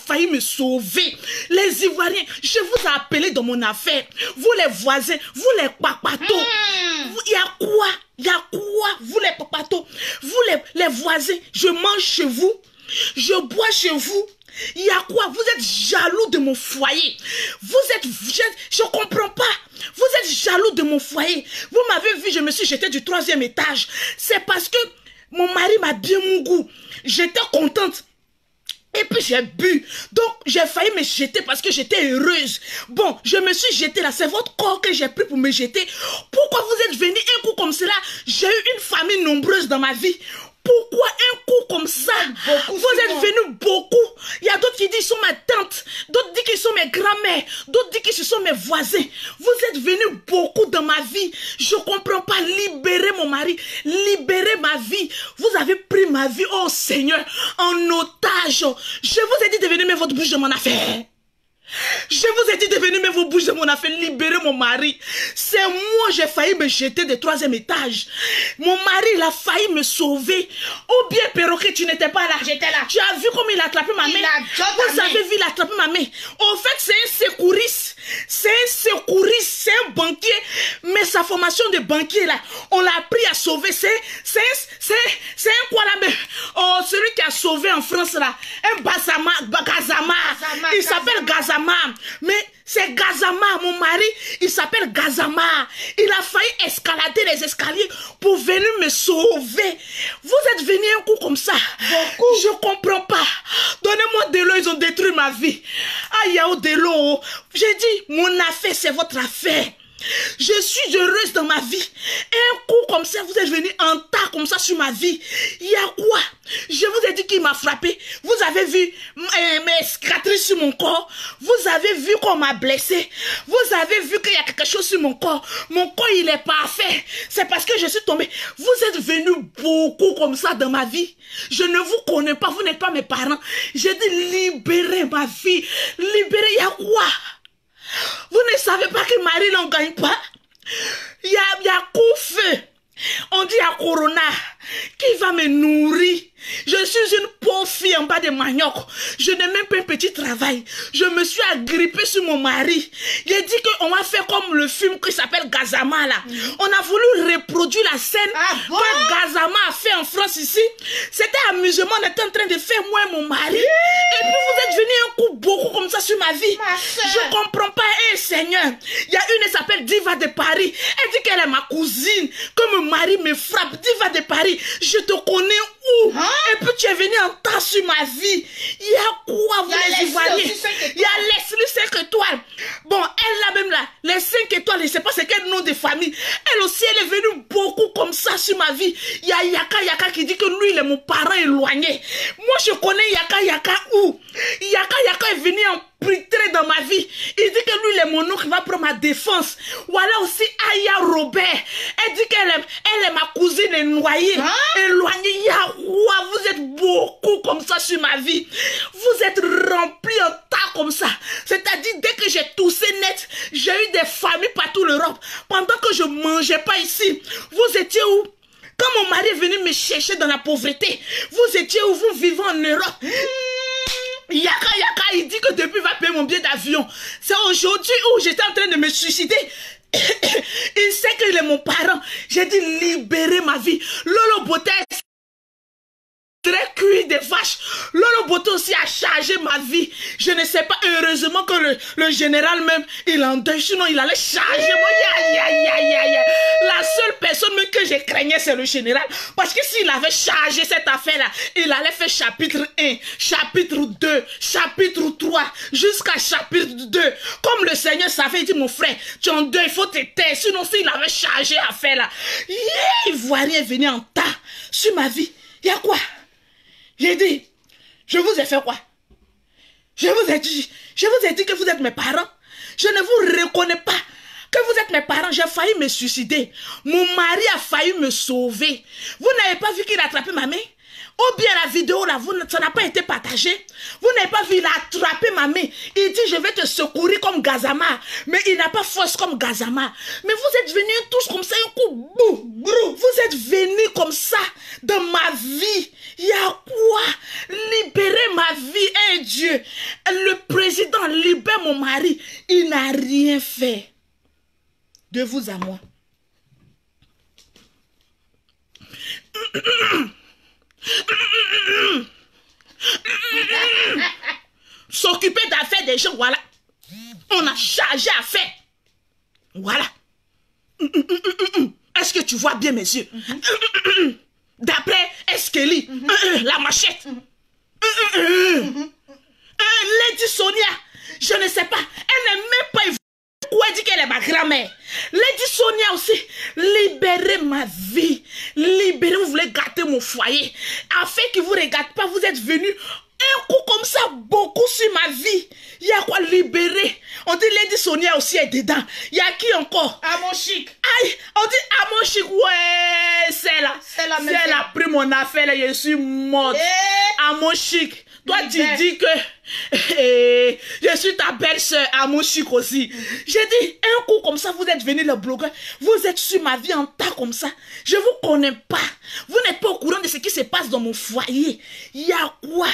failli me sauver. Les Ivoiriens, je vous ai appelé dans mon affaire. Vous les voisins, vous les papatos. Il y a quoi? Il y a quoi? Vous les papatos, vous les voisins, je mange chez vous. Je bois chez vous. Il y a quoi? Vous êtes jaloux de mon foyer. Je comprends pas. Vous êtes jaloux de mon foyer. Vous m'avez vu, je me suis jetée du 3e étage. C'est parce que mon mari m'a bien mon goût. J'étais contente. Et puis j'ai bu. Donc j'ai failli me jeter parce que j'étais heureuse. Bon, je me suis jetée là. C'est votre corps que j'ai pris pour me jeter. Pourquoi vous êtes venu un coup comme cela? J'ai eu une famille nombreuse dans ma vie. Pourquoi un coup comme ça? Vous êtes venus beaucoup. Il y a d'autres qui disent qu'ils sont ma tante. D'autres disent qu'ils sont mes grands-mères. D'autres disent qu'ils sont mes voisins. Vous êtes venus beaucoup dans ma vie. Je ne comprends pas. Libérez mon mari. Libérez ma vie. Vous avez pris ma vie, oh Seigneur, en otage. Je vous ai dit de venir mettre votre bouche de mon affaire. Je vous ai dit de venir mettre vos bouches de mon affaire, libérer mon mari. C'est moi, j'ai failli me jeter du 3e étage. Mon mari, il a failli me sauver. Ou bien, perroquet, tu n'étais pas là. J'étais là. Tu as vu comment il a attrapé ma main? Vous avez vu, il a attrapé ma main. En fait, c'est un secouriste. C'est un secouriste, c'est un banquier. Mais sa formation de banquier, là, on l'a appris à sauver. C'est un quoi là, mais oh, celui qui a sauvé en France, là. Un Gazama. Il s'appelle Gazama. Mais c'est Gazama, mon mari, il s'appelle Gazama. Il a failli escalader les escaliers pour venir me sauver. Vous êtes venu un coup comme ça. Beaucoup. Je comprends pas. Donnez-moi de l'eau, ils ont détruit ma vie. Aïe, de l'eau. J'ai dit, mon affaire, c'est votre affaire. Je suis heureuse dans ma vie. Un coup comme ça, vous êtes venu en tas comme ça sur ma vie. Il y a quoi? Je vous ai dit qu'il m'a frappé. Vous avez vu mes cicatrices sur mon corps. Vous avez vu qu'on m'a blessé. Vous avez vu qu'il y a quelque chose sur mon corps. Mon corps, il est parfait. C'est parce que je suis tombée. Vous êtes venus beaucoup comme ça dans ma vie. Je ne vous connais pas. Vous n'êtes pas mes parents. J'ai dit libérez ma vie. Libérez, il y a quoi? Vous ne savez pas que Marie n'en gagne pas? Il y a coup-feu. On dit à Corona, qui va me nourrir? Je suis une pauvre fille en bas de manioc. Je n'ai même pas un petit travail. Je me suis agrippée sur mon mari. Il a dit qu'on va faire comme le film qui s'appelle Gazama là. On a voulu reproduire la scène que Gazama a fait en France ici. C'était amusement, on était en train de faire moi et mon mari. Et puis vous êtes venu un coup beaucoup comme ça sur ma vie. Je comprends pas, Seigneur. Il y a une, elle s'appelle Diva de Paris. Elle dit qu'elle est ma cousine. Que mon mari me frappe. Diva de Paris, je te connais où? Et puis tu es venu en tas sur ma vie. Il y a quoi, vous les Ivoiriens? Il y a Leslie 5 étoiles. Bon, elle là même là, les 5 étoiles, je ne sais pas c'est quel nom de famille. Elle aussi, elle est venue beaucoup comme ça sur ma vie. Il y a Yaka qui dit que lui, il est mon parent éloigné. Moi, je connais Yaka où? Yaka est venu en très dans ma vie. Il dit que lui, il est mon oncle qui va prendre ma défense. Voilà aussi Aya Robert. Elle dit qu'elle est ma cousine éloignée. Éloignée. Vous êtes beaucoup comme ça sur ma vie. Vous êtes remplis en tas comme ça. C'est-à-dire, dès que j'ai toussé net, j'ai eu des familles partout l'Europe. Pendant que je ne mangeais pas ici. Vous étiez où? Quand mon mari est venu me chercher dans la pauvreté, vous étiez où? Vous vivez en Europe. Yaka, il dit que depuis il va payer mon billet d'avion. C'est aujourd'hui où j'étais en train de me suicider. Il sait qu'il est mon parent. J'ai dit libérer ma vie. Lolo Boté très cuit des vaches. Lolo Boté aussi a chargé ma vie. Je ne sais pas, heureusement que le général même, il en deuil, sinon il allait charger moi. La seule personne même que je craignais, c'est le général. Parce que s'il avait chargé cette affaire-là, il allait faire chapitre 1, chapitre 2, chapitre 3, jusqu'à chapitre 2. Comme le Seigneur savait, il dit, mon frère, tu es en deuil, il faut te taire. Sinon, s'il avait chargé l'affaire-là, il voit rien venir en tas sur ma vie. Il y a quoi? J'ai dit, je vous ai fait quoi? Je vous ai dit que vous êtes mes parents. Je ne vous reconnais pas que vous êtes mes parents. J'ai failli me suicider. Mon mari a failli me sauver. Vous n'avez pas vu qu'il a attrapé ma main? Ou bien la vidéo là, ça n'a pas été partagé. Vous n'avez pas vu, il a attrapé ma main. Il dit, je vais te secourir comme Gazama. Mais il n'a pas force comme Gazama. Mais vous êtes venus tous comme ça, un coup, bou, brou. Vous êtes venus comme ça dans ma vie. Il y a quoi? Libérer ma vie, eh Dieu. Le président libère mon mari. Il n'a rien fait. De vous à moi. S'occuper d'affaires des gens, voilà. On a chargé à faire. Voilà. Est-ce que tu vois bien mes yeux? D'après Eskelly, la machette. Lady Sonia, je ne sais pas. Elle n'est même pas... Pourquoi elle dit qu'elle est ma grand-mère? Lady Sonia aussi, libérez ma vie. Libérez, vous voulez gâter mon foyer. Afin que vous ne regardez pas, vous êtes venus un coup comme ça, beaucoup sur ma vie. Il y a quoi libérer? On dit Lady Sonia aussi est dedans. Il y a qui encore? Amon Chic. Aïe, on dit Amon Chic. Ouais, c'est là. Si elle a pris mon affaire, là, je suis morte. Amon Chic. Toi, tu dis que je suis ta belle-sœur à mon chic aussi. J'ai dit, un coup comme ça, vous êtes venu le blogueur. Vous êtes sur ma vie en tas comme ça. Je ne vous connais pas. Vous n'êtes pas au courant de ce qui se passe dans mon foyer. Il y a quoi?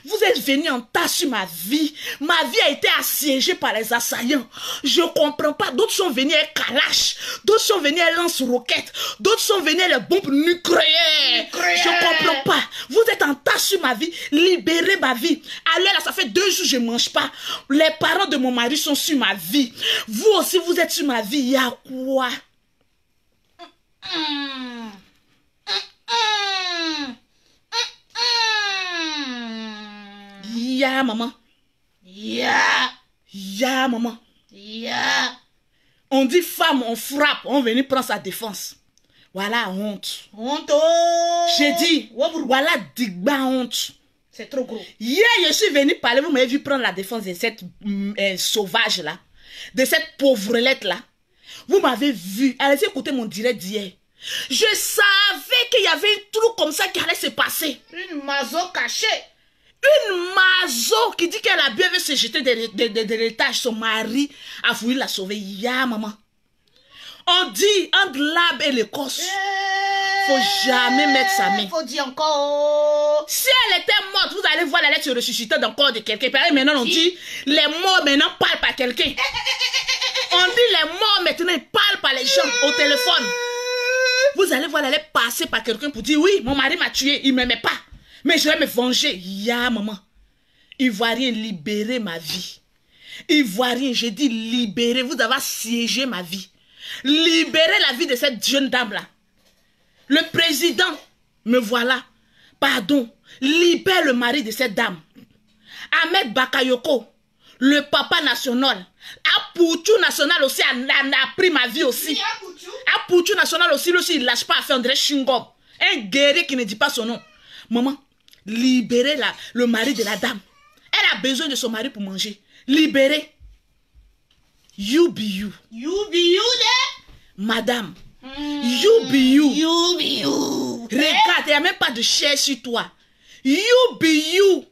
Vous êtes venu en tas sur ma vie. Ma vie a été assiégée par les assaillants. Je ne comprends pas. D'autres sont venus avec Kalash. D'autres sont venus avec lance-roquettes. D'autres sont venus avec les bombes nucléaires. Je ne comprends pas. Vous êtes en tas sur ma vie. Libérez ma vie. Alors là, ça fait 2 jours que je ne mange pas. Les parents de mon mari sont sur ma vie. Vous aussi, vous êtes sur ma vie. Il y a quoi? Ya maman. Ya maman. On dit femme, on frappe, on vient prendre sa défense. Voilà honte. Honte. J'ai dit, voilà digba honte. C'est trop gros. Hier, je suis venu parler, vous m'avez vu prendre la défense de cette sauvage-là, de cette pauvrelette-là. Vous m'avez vu. Allez écouter mon direct d'hier. Je savais qu'il y avait un trou comme ça qui allait se passer. Une mazo cachée. Une mazo qui dit qu'elle a bien vu se jeter de l'étage. Son mari a voulu la sauver. Ya, maman. On dit entre l'arbre et l'écorce. Faut jamais mettre sa main. Faut dire encore. Si elle était morte, vous allez voir la lettre se ressusciter dans le corps de quelqu'un. Maintenant, on dit les morts maintenant parlent par quelqu'un. On dit les morts maintenant ils parlent par les gens au téléphone. Vous allez voir la lettre passer par quelqu'un pour dire oui, mon mari m'a tué, il ne m'aimait pas. Mais je vais me venger. Ya maman. Ivoirien, libérez ma vie. Ivoirien, j'ai dit libérez. Vous avez assiégé ma vie. Libérez la vie de cette jeune dame-là. Le président, me voilà. Pardon. Libère le mari de cette dame. Ahmed Bakayoko, le papa national. Apoutou national aussi a pris ma vie aussi. Apoutou national aussi, lui aussi, il ne lâche pas à faire André Shingom. Un guerrier qui ne dit pas son nom. Maman, libérez le mari de la dame. Elle a besoin de son mari pour manger. Libérez. You be you. You be you, madame. You be you. You be you. Regarde, il n'y a même pas de chair sur toi. You be you.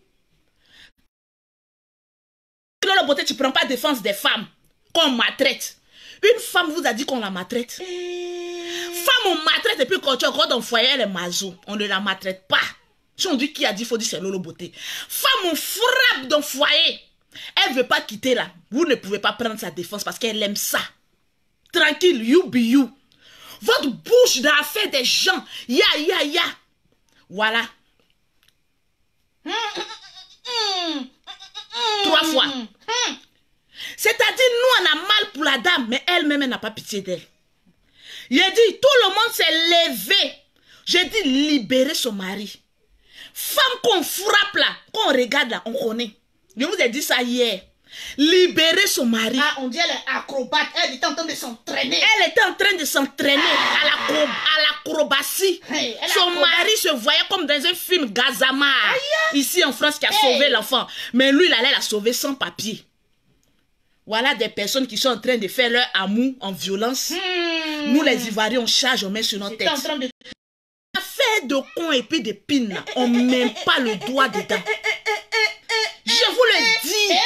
Dans la beauté, tu ne prends pas défense des femmes qu'on maltraite. Une femme vous a dit qu'on la maltraite. Femme, on maltraite et puis quand tu rentres dans le foyer, elle est mazo. On ne la maltraite pas. Si on dit qui a dit, il faut dire c'est Lolo Beauté. Femme, on frappe dans le foyer. Elle ne veut pas quitter là. Vous ne pouvez pas prendre sa défense parce qu'elle aime ça. Tranquille, you be you. Votre bouche dans l'affaire des gens. Ya, ya, ya. Voilà. 3 fois. C'est-à-dire, nous, on a mal pour la dame, mais elle-même, elle n'a pas pitié d'elle. Il a dit, tout le monde s'est levé. J'ai dit, libérer son mari. Femme qu'on frappe là, qu'on regarde là, on connaît. Je vous ai dit ça hier. Libérer son mari. Ah, on dit elle est acrobate. Elle était en train de s'entraîner. Elle était en train de s'entraîner à l'acrobatie. Son mari se voyait comme dans un film Gazama. Ici en France qui a sauvé l'enfant. Mais lui, il allait la sauver sans papier. Voilà des personnes qui sont en train de faire leur amour en violence. Nous, les Ivoiriens, on charge, on met sur notre tête. affaire de con et puis de pine, on ne met pas le doigt dedans. Je vous le dis.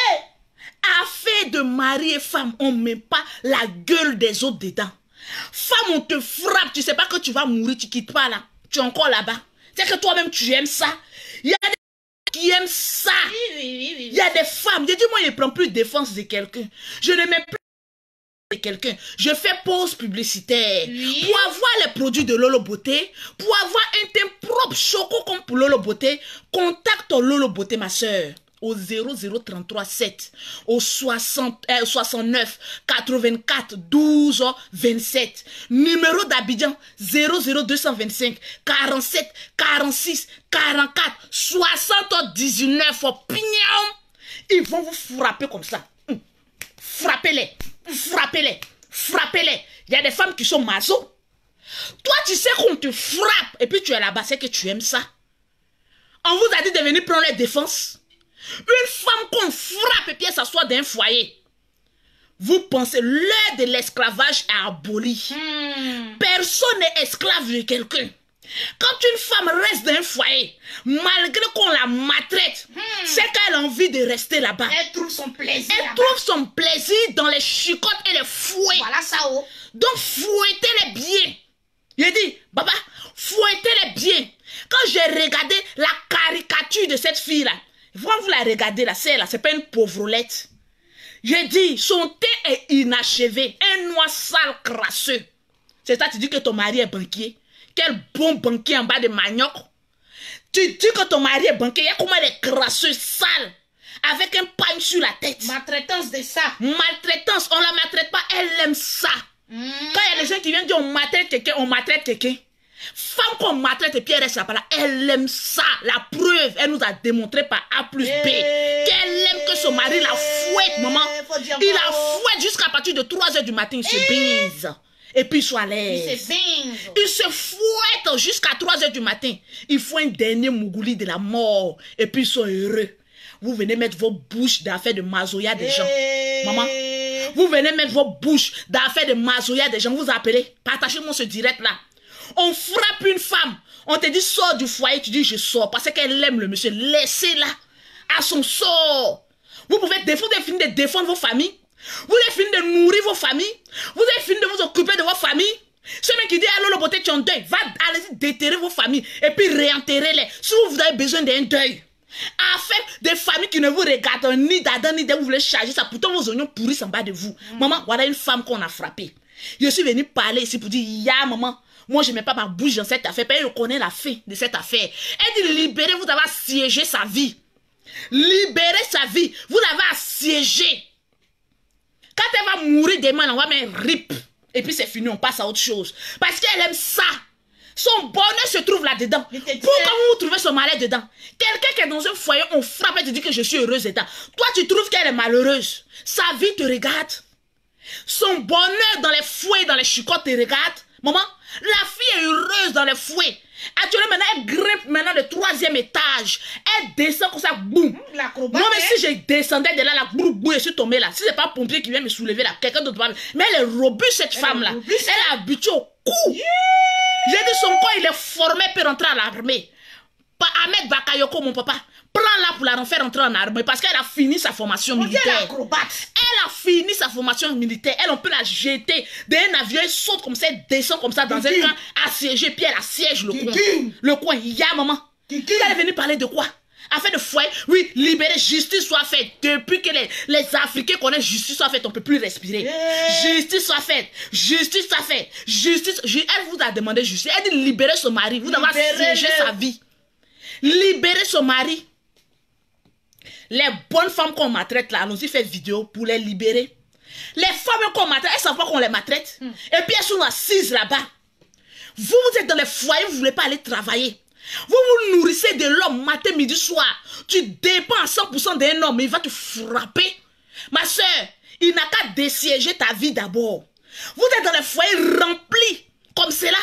Affaire de mari et femme, on ne met pas la gueule des autres dedans. Femme, on te frappe, tu sais pas que tu vas mourir, tu quittes pas là. Tu es encore là-bas. C'est que toi-même, tu aimes ça. Il y a des gens qui aiment ça. Il y a des femmes. Je dis, moi, je ne prends plus défense de quelqu'un. Je ne mets plus de quelqu'un. Je fais pause publicitaire. Pour avoir les produits de Lolo Beauté, pour avoir un teint propre, choco comme pour Lolo Beauté, contacte Lolo Beauté, ma soeur. Au 0033 7, au 69 84 12 27. Numéro d'Abidjan 00225 47 46 44 79. Pignon. Ils vont vous frapper comme ça. Frappez-les. Frappez-les. Frappez-les. Il y a des femmes qui sont maso. Toi, tu sais qu'on te frappe et puis tu es là-bas, c'est que tu aimes ça. On vous a dit de venir prendre les défenses. Une femme qu'on frappe et puis elle s'assoit dans un foyer. Vous pensez, l'heure de l'esclavage est abolie. Personne n'est esclave de quelqu'un. Quand une femme reste dans un foyer, malgré qu'on la maltraite, c'est qu'elle a envie de rester là-bas. Elle trouve son plaisir. Elle trouve son plaisir dans les chicottes et les fouets. Voilà ça, oh. Donc, fouettez-les bien. Il dit, Baba, fouettez-les bien. Quand j'ai regardé la caricature de cette fille-là, vous la regardez là, c'est pas une pauvrolette. J'ai dit, son thé est inachevé, un noir sale crasseux. C'est ça, tu dis que ton mari est banquier. Quel bon banquier en bas de manioc. Tu dis que ton mari est banquier, il y a comment des crasseux sales, avec un pagne sur la tête. Maltraitance de ça. Maltraitance, on la maltraite pas, elle aime ça. Quand il y a des gens qui viennent dire on maltraite quelqu'un, on maltraite quelqu'un. Femme qu'on maltraite et puis elle reste là, elle aime ça. La preuve, elle nous a démontré par A plus B qu'elle aime que son mari la fouette, maman. Il la fouette jusqu'à partir de 3 h du matin, il se baise. Et puis il soit à l'aise. Il se fouette jusqu'à 3 h du matin. Il faut un dernier mougouli de la mort. Et puis ils sont heureux. Vous venez mettre vos bouches d'affaires de mazoya des gens. Maman, vous venez mettre vos bouches d'affaires de mazoya des gens. Vous appelez, partagez-moi ce direct là. On frappe une femme. On te dit sors du foyer. Tu dis je sors parce qu'elle aime le monsieur. Laissez-la à son sort. Vous pouvez finir de défendre vos familles. Vous avez fini de nourrir vos familles. Vous avez fini de vous occuper de vos familles. Celui qui dit allô le beauté tu es en deuil. Va allez-y déterrer vos familles. Et puis réenterrer-les. Si vous avez besoin d'un deuil. Afin des familles qui ne vous regardent ni d'Adam ni d'Ève. Vous voulez charger ça. Pourtant vos oignons pourrissent en bas de vous. Maman, voilà une femme qu'on a frappée. Je suis venue parler ici pour dire ya maman. Moi, je ne mets pas ma bouche dans cette affaire. Elle connaît la fin de cette affaire. Elle dit, libérez, vous avez assiégé sa vie. Libérez sa vie. Vous avez assiégé. Quand elle va mourir demain, on va mettre rip. Et puis c'est fini, on passe à autre chose. Parce qu'elle aime ça. Son bonheur se trouve là-dedans. Pourquoi vous trouvez son malheur dedans? Quelqu'un qui est dans un foyer, on frappe et te dit que je suis heureuse dedans. Toi, tu trouves qu'elle est malheureuse. Sa vie te regarde. Son bonheur dans les fouets, dans les chicottes te regarde. Maman, la fille est heureuse dans les fouets. Actuellement, maintenant, elle grimpe maintenant le 3e étage. Elle descend comme ça, boum. Moi, même si je descendais de là, boum, je suis tombée là. Si c'est pas un pompier qui vient me soulever là, quelqu'un d'autre va. Mais elle est robuste, cette femme-là. Elle est habituée au coup. J'ai dit, son corps, il est formé pour rentrer à l'armée. Pas Ahmed Bakayoko, mon papa. Prends-la pour la faire rentrer en armée parce qu'elle a fini sa formation militaire. Elle a fini sa formation militaire. Elle, on peut la jeter d'un avion, elle saute comme ça, elle descend comme ça dans un camp assiégé, puis elle assiège le coin. Le coin, il y a maman. Elle est venue parler de quoi? Afin de foyer, oui, libérer, justice soit faite. Depuis que les Africains connaissent justice soit faite, on ne peut plus respirer. Justice soit faite. Justice soit faite. Justice. Elle vous a demandé justice. Elle dit libérer son mari. Vous avez assiégé sa vie. Libérer son mari. Les bonnes femmes qu'on maltraite là, allons-y faire vidéo pour les libérer. Les femmes qu'on maltraite, elles ne savent pas qu'on les maltraite. Et puis elles sont assises là-bas. Vous êtes dans les foyers, vous ne voulez pas aller travailler. Vous vous nourrissez de l'homme matin, midi, soir. Tu dépends à 100% d'un homme, il va te frapper. Ma soeur, il n'a qu'à dessiéger ta vie d'abord. Vous êtes dans les foyers remplis comme cela.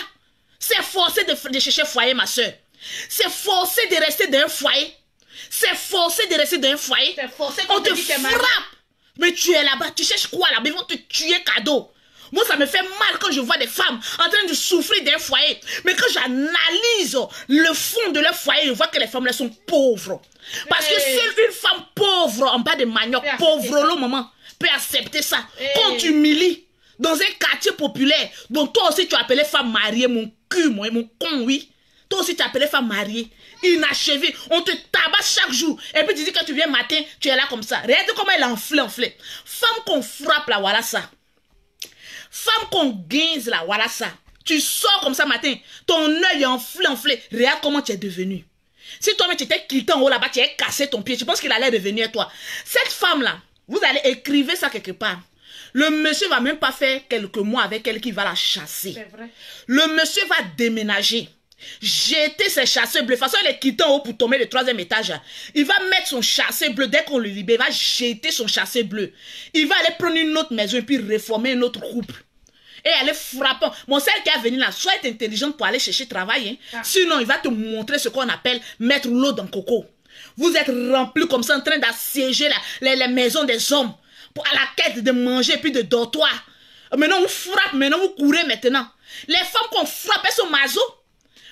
C'est forcé de chercher foyer, ma soeur. C'est forcé de rester dans un foyer. C'est forcé de rester dans un foyer. On te frappe. Mais tu es là-bas, tu cherches quoi là-bas? Ils vont te tuer cadeau. Moi, ça me fait mal quand je vois des femmes en train de souffrir d'un foyer. Mais quand j'analyse le fond de leur foyer, je vois que les femmes là sont pauvres. Parce que seule une femme pauvre en bas de manioc, pauvre le moment, peut accepter ça. Quand tu humilies dans un quartier populaire, dont toi aussi tu appelais femme mariée, mon cul, moi, mon con, oui. Toi aussi tu appelais femme mariée, inachevée. On te tabasse chaque jour. Et puis tu dis que tu viens matin, tu es là comme ça. Regarde comment elle est enflée. Femme qu'on frappe là, voilà ça. Femme qu'on guinze là, voilà ça. Tu sors comme ça matin, ton œil est enflé. Regarde comment tu es devenu. Si toi-même tu étais quitté en haut là-bas, tu as cassé ton pied, tu penses qu'il allait revenir toi. Cette femme-là, vous allez écrire ça quelque part. Le monsieur va même pas faire quelques mois avec elle qui va la chasser. C'est vrai. Le monsieur va déménager. Jeter ses chasseurs bleus. De toute façon, il est quitté en haut pour tomber le 3e étage. Il va mettre son chasseur bleu. Dès qu'on le libère, il va jeter son chasseur bleu. Il va aller prendre une autre maison et puis réformer une autre couple. Et aller frapper. Mon celle qui a venu là, sois intelligente pour aller chercher travail. Hein. Sinon, il va te montrer ce qu'on appelle mettre l'eau dans le coco. Vous êtes remplis comme ça en train d'assiéger les maisons des hommes pour à la quête de manger puis de dortoir. Maintenant, vous frappez, maintenant vous courez maintenant. Les femmes qu'on frappe, elles sont maso.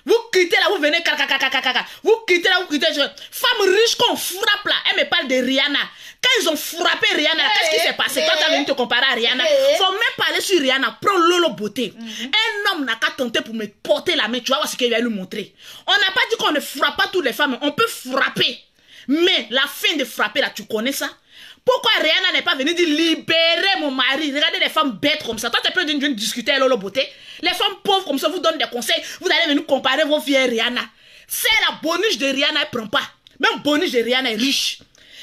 Vous quittez là, vous venez vous quittez là, vous quittez. Femme riche qu'on frappe là, elle me parle de Rihanna. Quand ils ont frappé Rihanna, qu'est-ce qui s'est passé? Toi, tu as venu te comparer à Rihanna. Faut même parler sur Rihanna. Prends Lolo Beauté. Un homme n'a qu'à tenter pour me porter la main. Tu vas voir ce qu'il va lui montrer. On n'a pas dit qu'on ne frappe pas toutes les femmes. On peut frapper. Mais la fin de frapper là, tu connais ça? Pourquoi Rihanna n'est pas venue dire libérer mon mari? Regardez les femmes bêtes comme ça. Toi, tu peux venir discuter à Lolo Beauté. Les femmes pauvres comme ça vous donnent des conseils. Vous allez venir comparer vos filles à Rihanna. C'est la boniche de Rihanna, elle prend pas. Même boniche de Rihanna est riche.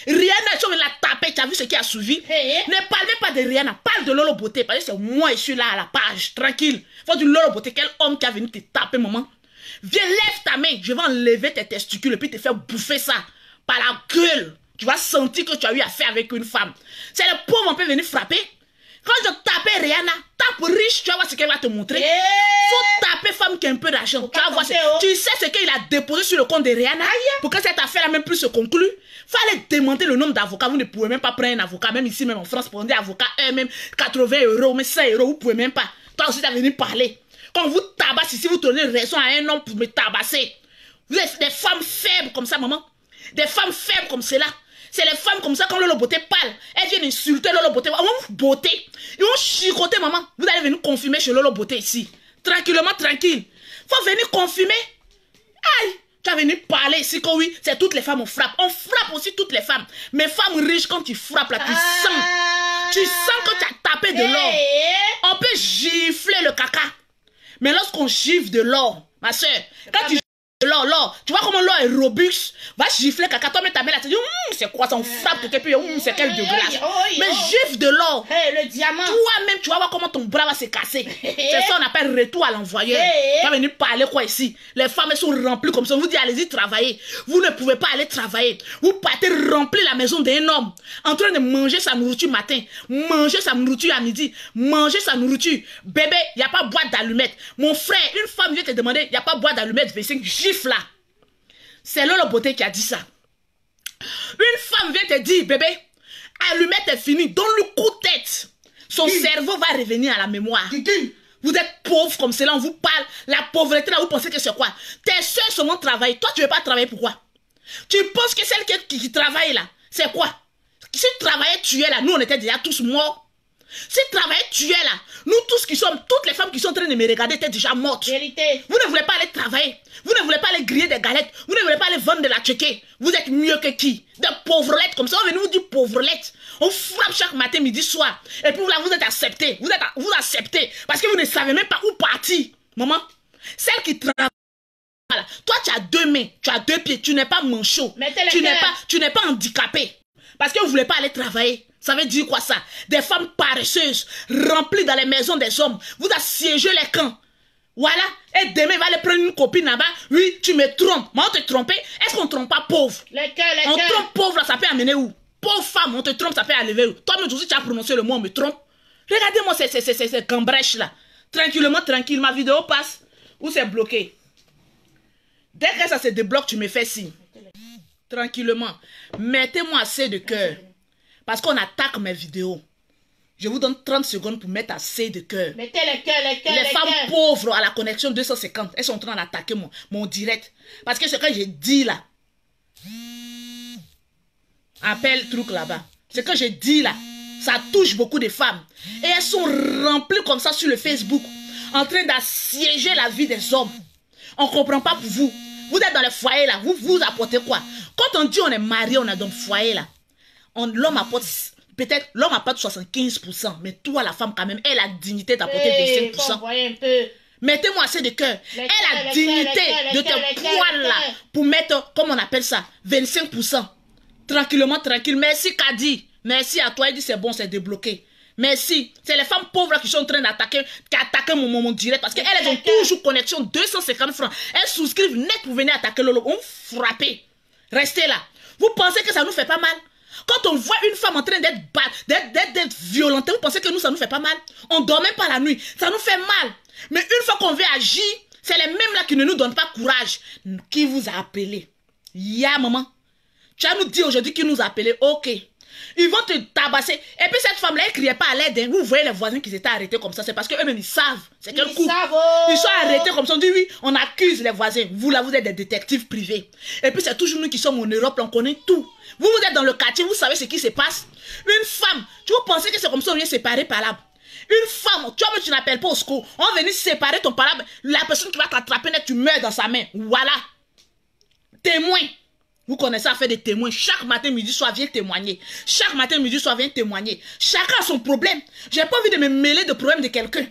Rihanna, tu vas la taper, tu as vu ce qui a suivi? Ne parlez pas de Rihanna, parle de Lolo Beauté. Parce que c'est moi, je suis là à la page, tranquille. Faut du Lolo Beauté, quel homme qui a venu te taper, maman? Viens, lève ta main, je vais enlever tes testicules et puis te faire bouffer ça par la gueule. Tu vas sentir que tu as eu affaire avec une femme. C'est le pauvre, on peut venir frapper. Quand je tapais Rihanna, tape riche, tu vas voir ce qu'elle va te montrer. Faut taper femme qui a un peu d'argent. Tu vas voir tu sais ce qu'il a déposé sur le compte de Rihanna pour que cette affaire-là même plus se conclue. Fallait démonter le nombre d'avocats. Vous ne pouvez même pas prendre un avocat. Même ici, même en France, prendre des avocats, même 80 €, mais 100 €, vous ne pouvez même pas. Toi aussi, tu as venu parler. Quand vous tabassez, si vous donnez raison à un homme pour me tabasser, vous êtes des femmes faibles comme ça, maman. Des femmes faibles comme cela. C'est les femmes comme ça, quand Lolo Beauté parle, elles viennent insulter Lolo Beauté. Ils vont vous botter. Ils vont chicoter, maman. Vous allez venir confirmer chez Lolo Beauté ici. Tranquillement, tranquille. Faut venir confirmer. Aïe, tu as venu parler ici que oui, c'est toutes les femmes on frappe. On frappe aussi toutes les femmes. Mais femmes riches, quand tu frappes là, tu sens. Tu sens que tu as tapé de l'or. On peut gifler le caca. Mais lorsqu'on gifle de l'or, ma soeur, quand tu l'or, tu vois comment l'or est robuste, va gifler caca, toi mets ta main là, tu dis, c'est quoi ça, on frappe quelqu'un, puis c'est quel de glace. Mais gifle de l'or, le diamant. toi-même, tu vas voir comment ton bras va se casser. C'est ça, on appelle retour à l'envoyeur. Tu vas venir parler quoi ici? Les femmes, elles sont remplies comme ça, vous dites, allez-y travailler. Vous ne pouvez pas aller travailler. Vous partez remplir la maison d'un homme, en train de manger sa nourriture matin, manger sa nourriture à midi, manger sa nourriture. Bébé, il n'y a pas boîte d'allumettes. Mon frère, une femme vient te demander, il n'y a pas boîte d'allumettes, là. C'est Lolo Beauté qui a dit ça. Une femme vient te dire, bébé, allumette est fini, donne-le coup de tête. Son cerveau va revenir à la mémoire. Vous êtes pauvre comme cela, on vous parle. La pauvreté là, vous pensez que c'est quoi? Tes soeurs seulement travaillent. Toi, tu ne veux pas travailler, pourquoi? Tu penses que celle qui travaille là, c'est quoi? Si tu travaillais, tu es là, nous on était déjà tous morts. Si tu travaillais, tu es là. Nous tous qui sommes, toutes les femmes qui sont en train de me regarder étaient déjà mortes. Vérité. Vous ne voulez pas aller travailler. Vous ne voulez pas aller griller des galettes. Vous ne voulez pas aller vendre de la tchéké. Vous êtes mieux que qui? Des pauvrettes comme ça. On vient nous dire pauvrettes. On frappe chaque matin, midi, soir. Et puis là, vous êtes acceptés. Vous acceptez. Parce que vous ne savez même pas où partir. Maman, celle qui travaille. Voilà. Toi, tu as 2 mains. Tu as 2 pieds. Tu n'es pas manchot. Tu n'es pas handicapé. Parce que vous ne voulez pas aller travailler. Ça veut dire quoi ça? Des femmes paresseuses, remplies dans les maisons des hommes. Vous assiégez les camps. Voilà. Et demain, il va aller prendre une copine là-bas. Oui, tu me trompes. Mais on te trompe. Est-ce qu'on ne trompe pas pauvre? On trompe pauvre là, ça peut amener où? Pauvre femme, on te trompe, ça peut aller où? Toi-même aussi, tu as prononcé le mot, on me trompe. Regardez-moi ces cambrèches là. Tranquillement, tranquille. Ma vidéo passe. Ou c'est bloqué. Dès que ça se débloque, tu me fais signe. Tranquillement. Mettez-moi assez de cœur. Parce qu'on attaque mes vidéos. Je vous donne 30 secondes pour mettre assez de cœur. Mettez le cœur, le cœur, Les femmes pauvres à la connexion 250, elles sont en train d'attaquer mon direct. Parce que ce que j'ai dit là, appelle truc là-bas. Ce que j'ai dit là, ça touche beaucoup de femmes. Et elles sont remplies comme ça sur le Facebook, en train d'assiéger la vie des hommes. On ne comprend pas pour vous. Vous êtes dans le foyer là, vous apportez quoi? Quand on dit on est marié, on est dans le foyer là. L'homme apporte, peut-être l'homme apporte 75%, mais toi la femme quand même, elle a la dignité d'apporter 25%. Mettez-moi assez de cœur. Elle a la dignité de te poil là, pour mettre, comme on appelle ça, 25%. Tranquillement, tranquille. Merci Kadi. Merci à toi. Il dit c'est bon, c'est débloqué. Merci. C'est les femmes pauvres qui sont en train d'attaquer, mon direct. Parce qu'elles ont toujours connexion 250 francs. Elles souscrivent net pour venir attaquer Lolo. On frappe. Restez là. Vous pensez que ça nous fait pas mal? Quand on voit une femme en train d'être violentée, vous pensez que nous, ça nous fait pas mal? On dort même pas la nuit. Ça nous fait mal. Mais une fois qu'on veut agir, c'est les mêmes là qui ne nous donnent pas courage. Qui vous a appelé? Ya, maman. Tu as nous dit aujourd'hui qu'il nous a appelé. Ok. Ils vont te tabasser. Et puis cette femme-là, elle ne criait pas à l'aide. Hein. Vous voyez les voisins qui étaient arrêtés comme ça. C'est parce qu'eux-mêmes, ils savent. C'est quel coup. Ils sont arrêtés comme ça. On dit oui, on accuse les voisins. Vous là, vous êtes des détectives privés. Et puis c'est toujours nous qui sommes en Europe. On connaît tout. Vous êtes dans le quartier. Vous savez ce qui se passe. Une femme, tu vous pensez que c'est comme ça on vient séparer par là. Une femme, tu n'appelles pas au secours. On va venir séparer ton palabre. La personne qui va t'attraper, tu meurs dans sa main. Voilà. Témoin. Vous connaissez à faire des témoins. Chaque matin, midi, soir, viens témoigner. Chaque matin, midi, soir, viens témoigner. Chacun a son problème. J'ai pas envie de me mêler de problèmes de quelqu'un.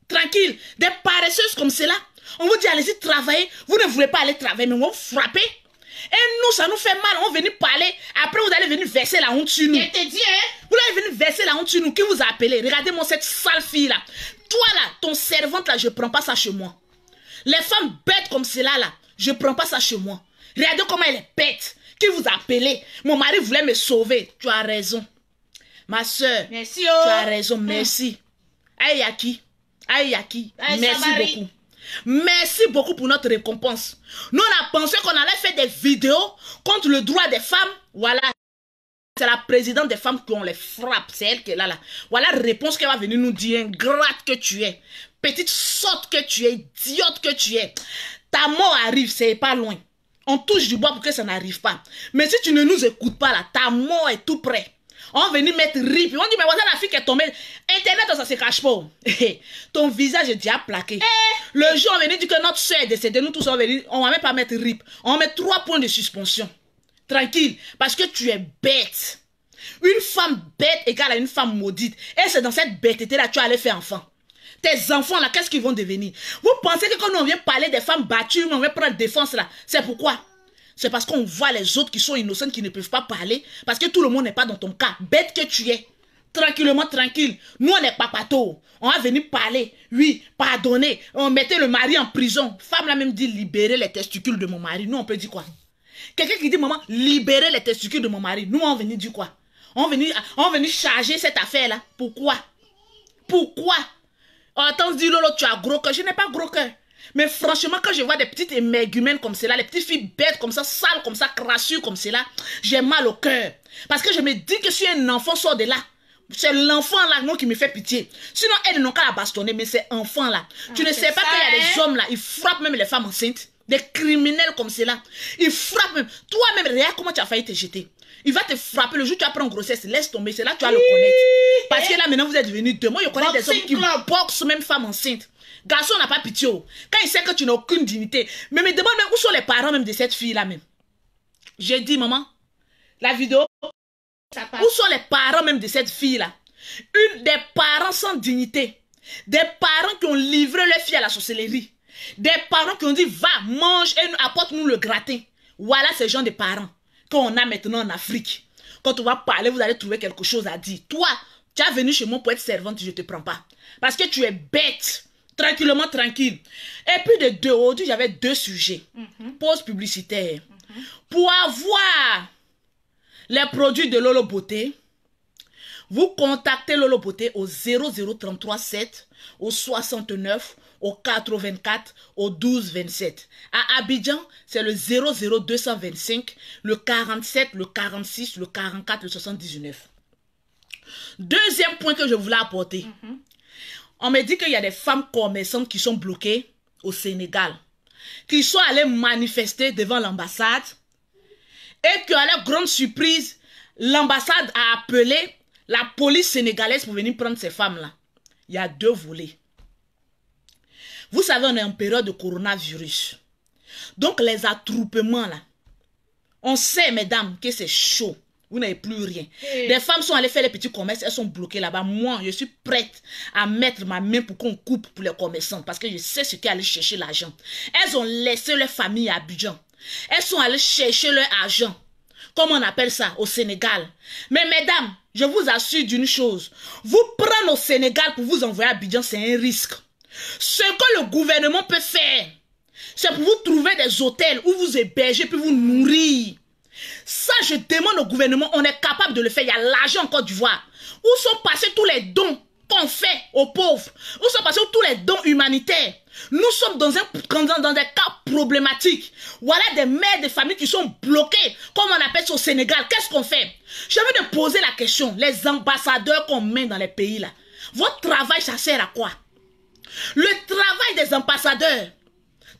Tranquille. Des paresseuses comme cela. On vous dit, allez-y travailler. Vous ne voulez pas aller travailler, mais on vous frapper. Et nous, ça nous fait mal. On va venir parler. Après, vous allez venir verser la honte sur nous. Je te dis, hein? Vous allez venir verser la honte sur nous. Qui vous a appelé? Regardez-moi cette sale fille-là. Toi, là, ton servante, là, je prends pas ça chez moi. Les femmes bêtes comme cela, là, je prends pas ça chez moi. Regardez comment elle est bête. Qui vous a appelé? Mon mari voulait me sauver. Tu as raison. Ma soeur. Merci. Tu as raison. Merci. Aïe Yaki. Aïe Yaki. Merci beaucoup. Merci beaucoup pour notre récompense. Nous, on a pensé qu'on allait faire des vidéos contre le droit des femmes. Voilà. C'est la présidente des femmes qu'on les frappe. C'est elle qui est là. Voilà la réponse qu'elle va venir nous dire. Ingrate que tu es. Petite sotte que tu es. Idiote que tu es. Ta mort arrive. C'est pas loin. On touche du bois pour que ça n'arrive pas. Mais si tu ne nous écoutes pas là, ta mort est tout près. On va venir mettre rip. On dit, mais voilà la fille qui est tombée. Internet, ça se cache pas. Ton visage est déjà plaqué. Le jour, on va venir dire que notre soeur est décédée. Nous tous, on va même pas mettre rip. On va mettre 3 points de suspension. Tranquille. Parce que tu es bête. Une femme bête égale à une femme maudite. Et c'est dans cette bêteté-là que tu allais faire enfant. Tes enfants là, qu'est-ce qu'ils vont devenir? Vous pensez que quand on vient parler des femmes battues, on vient prendre défense là, c'est pourquoi? C'est parce qu'on voit les autres qui sont innocentes, qui ne peuvent pas parler, parce que tout le monde n'est pas dans ton cas. Bête que tu es. Tranquillement, tranquille. Nous, on n'est pas pato. On va venir parler. Oui, pardonner. On mettait le mari en prison. Femme là même dit libérer les testicules de mon mari. Nous, on peut dire quoi? Quelqu'un qui dit, maman, libérer les testicules de mon mari. Nous, on va venir dire quoi? On va venir charger cette affaire là. Pourquoi? Pourquoi? Attends, dis Lolo, tu as gros cœur. Je n'ai pas gros cœur. Mais franchement, quand je vois des petites émergumènes comme cela, les petites filles bêtes comme ça, sales comme ça, crassures comme cela, j'ai mal au cœur. Parce que je me dis que si un enfant sort de là, c'est l'enfant là non, qui me fait pitié. Sinon, elles n'ont qu'à la bastonner, mais c'est enfant là. Tu ne sais pas qu'il y a des hommes là, ils frappent même les femmes enceintes. Des criminels comme cela. Ils frappent même. Toi-même, regarde comment tu as failli te jeter. Il va te frapper le jour où tu apprends grossesse. Laisse tomber. C'est là que tu vas le connaître. Parce que là, maintenant, vous êtes devenus deux. Moi, je connais des hommes qui boxent même femmes enceintes. Garçon n'a pas pitié. Quand il sait que tu n'as aucune dignité. Mais me demande même où sont les parents même de cette fille-là même. J'ai dit, maman, la vidéo. Où sont les parents même de cette fille-là? Des parents sans dignité. Des parents qui ont livré leur fille à la sorcellerie. Des parents qui ont dit, va, mange et apporte-nous le gratin. Voilà ces gens de parents qu'on a maintenant en Afrique. Quand on va parler, vous allez trouver quelque chose à dire. Toi, tu es venu chez moi pour être servante, je ne te prends pas. Parce que tu es bête. Tranquillement, tranquille. Et puis de deux, aujourd'hui, j'avais 2 sujets. Pause publicitaire. Pour avoir les produits de Lolo Beauté, vous contactez Lolo Beauté au 00337, au 69, au 84, au 12 27. À Abidjan, c'est le 00225, le 47, le 46, le 44, le 79. Deuxième point que je voulais apporter. On me dit qu'il y a des femmes commerçantes qui sont bloquées au Sénégal, qui sont allées manifester devant l'ambassade et qu'à leur grande surprise, l'ambassade a appelé la police sénégalaise pour venir prendre ces femmes-là. Il y a deux volets. Vous savez, on est en période de coronavirus. Donc, les attroupements, là, on sait, mesdames, que c'est chaud. Vous n'avez plus rien. Des femmes sont allées faire les petits commerces, elles sont bloquées là-bas. Moi, je suis prête à mettre ma main pour qu'on coupe pour les commerçants parce que je sais ce qu'elles allaient chercher l'argent. Elles ont laissé leur famille à Abidjan. Elles sont allées chercher leur argent. Comment on appelle ça au Sénégal? Mais mesdames, je vous assure d'une chose. Vous prendre au Sénégal pour vous envoyer à Abidjan, c'est un risque. Ce que le gouvernement peut faire, c'est pour vous trouver des hôtels où vous héberger puis vous nourrir. Ça, je demande au gouvernement, on est capable de le faire. Il y a l'argent en Côte d'Ivoire. Où sont passés tous les dons qu'on fait aux pauvres? Où sont passés tous les dons humanitaires? Nous sommes dans des cas problématiques. Voilà des mères de famille qui sont bloquées, comme on appelle ça au Sénégal. Qu'est-ce qu'on fait? Je veux te poser la question. Les ambassadeurs qu'on met dans les pays là, votre travail, ça sert à quoi? Le travail des ambassadeurs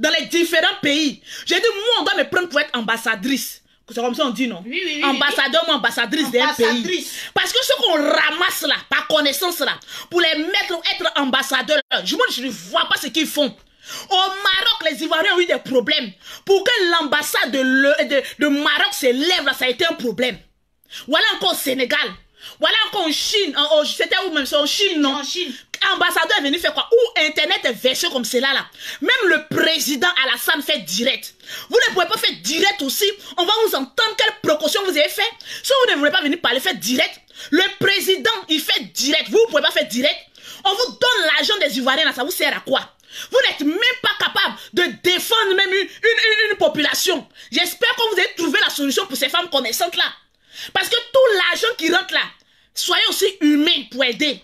dans les différents pays. J'ai dit, moi, on doit me prendre pour être ambassadrice. C'est comme ça on dit, non? Oui, ambassadeur ou ambassadrice d'un pays. Parce que ce qu'on ramasse là, par connaissance là, pour les mettre être ambassadeurs, je ne vois pas ce qu'ils font. Au Maroc, les Ivoiriens ont eu des problèmes. Pour que l'ambassade de Maroc s'élève là, ça a été un problème. Voilà encore au Sénégal. Voilà encore en Chine. C'était où même? C'est en Chine, non? En Chine. Ambassadeur est venu faire quoi? Où Internet est versé comme cela là. Même le président Alassane fait direct. Vous ne pouvez pas faire direct aussi. On va vous entendre quelles précautions vous avez fait. Si vous ne voulez pas venir parler, faites direct. Le président, il fait direct. Vous ne pouvez pas faire direct. On vous donne l'argent des Ivoiriens là, ça vous sert à quoi? Vous n'êtes même pas capable de défendre même une population. J'espère que vous avez trouvé la solution pour ces femmes commerçantes là. Parce que tout l'argent qui rentre là, soyez aussi humains pour aider.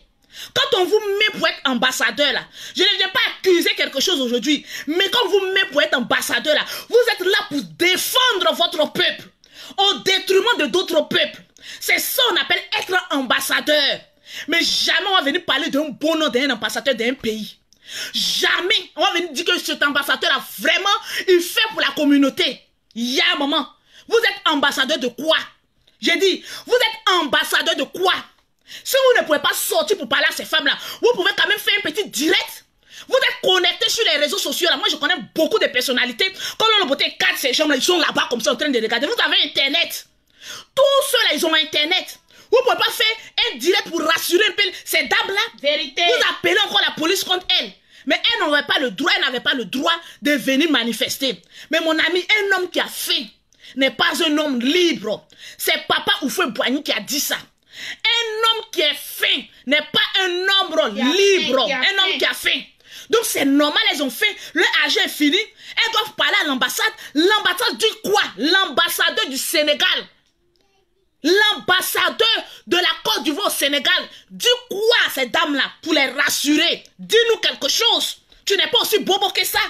Quand on vous met pour être ambassadeur là, je ne viens pas accuser quelque chose aujourd'hui, mais quand on vous met pour être ambassadeur là, vous êtes là pour défendre votre peuple au détriment de d'autres peuples. C'est ça qu'on appelle être ambassadeur. Mais jamais on va venir parler d'un bon nom d'un ambassadeur d'un pays. Jamais on va venir dire que cet ambassadeur là, vraiment, il fait pour la communauté. Il y a un moment, vous êtes ambassadeur de quoi? J'ai dit, vous êtes ambassadeur de quoi? Si vous ne pouvez pas sortir pour parler à ces femmes-là, vous pouvez quand même faire un petit direct. Vous êtes connectés sur les réseaux sociaux. Là. Moi, je connais beaucoup de personnalités. Quand on a beauté 4, ces gens-là, ils sont là-bas comme ça en train de regarder. Vous avez Internet. Tous ceux-là, ils ont Internet. Vous ne pouvez pas faire un direct pour rassurer un peu ces dames-là. Vérité. Vous appelez encore la police contre elles. Mais elles n'avaient pas le droit, de venir manifester. Mais mon ami, un homme qui a fait n'est pas un homme libre. C'est Papa Houphouët-Boigny qui a dit ça. Un homme qui est fin n'est pas un homme libre. Un homme qui a faim. Donc c'est normal, elles ont fait. Le argent est fini. Elles doivent parler à l'ambassade. L'ambassade dit quoi? L'ambassadeur du Sénégal. L'ambassadeur de la Côte d'Ivoire au Sénégal dit quoi à ces dames-là pour les rassurer? Dis-nous quelque chose. Tu n'es pas aussi bobo que ça.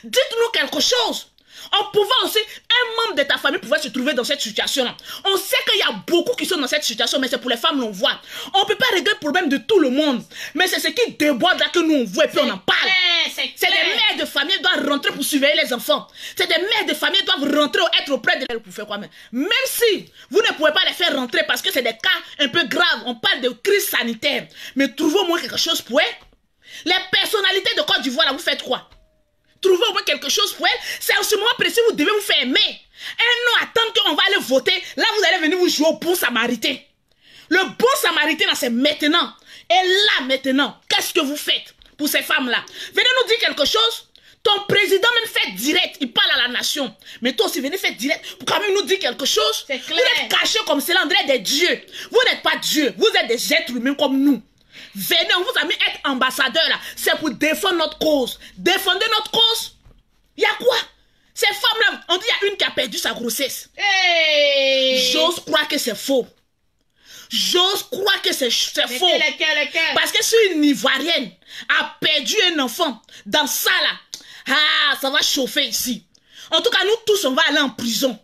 Dites-nous quelque chose. On pouvait aussi, un membre de ta famille pouvait se trouver dans cette situation-là. On sait qu'il y a beaucoup qui sont dans cette situation, mais c'est pour les femmes l'on voit. On ne peut pas régler le problème de tout le monde. Mais c'est ce qui déborde là que nous on voit et puis on en parle. C'est des mères de famille qui doivent rentrer pour surveiller les enfants. C'est des mères de famille qui doivent rentrer ou être auprès d'elles pour faire quoi même. Même si vous ne pouvez pas les faire rentrer parce que c'est des cas un peu graves. On parle de crise sanitaire. Mais trouvez au moins quelque chose pour elles. Les personnalités de Côte d'Ivoire là, vous faites quoi? Trouvez au moins quelque chose pour elle. C'est en ce moment précis vous devez vous faire aimer. Et non attendre qu'on va aller voter. Là vous allez venir vous jouer au bon samaritain. Le bon samaritain là c'est maintenant. Et là maintenant, qu'est-ce que vous faites pour ces femmes là? Venez nous dire quelque chose. Ton président même fait direct. Il parle à la nation. Mais toi aussi venez faire direct pour quand même nous dire quelque chose. Vous êtes cachés comme cela, on dirait des dieux. Vous n'êtes pas dieux. Vous êtes des êtres humains comme nous. Venez, on vous a mis être ambassadeur là. C'est pour défendre notre cause. Défendez notre cause. Il y a quoi? Ces femmes là, on dit il y a une qui a perdu sa grossesse. Hey. J'ose croire que c'est faux. J'ose croire que c'est faux. Parce que si une Ivoirienne a perdu un enfant dans ça là, ça va chauffer ici. En tout cas, nous tous, on va aller en prison.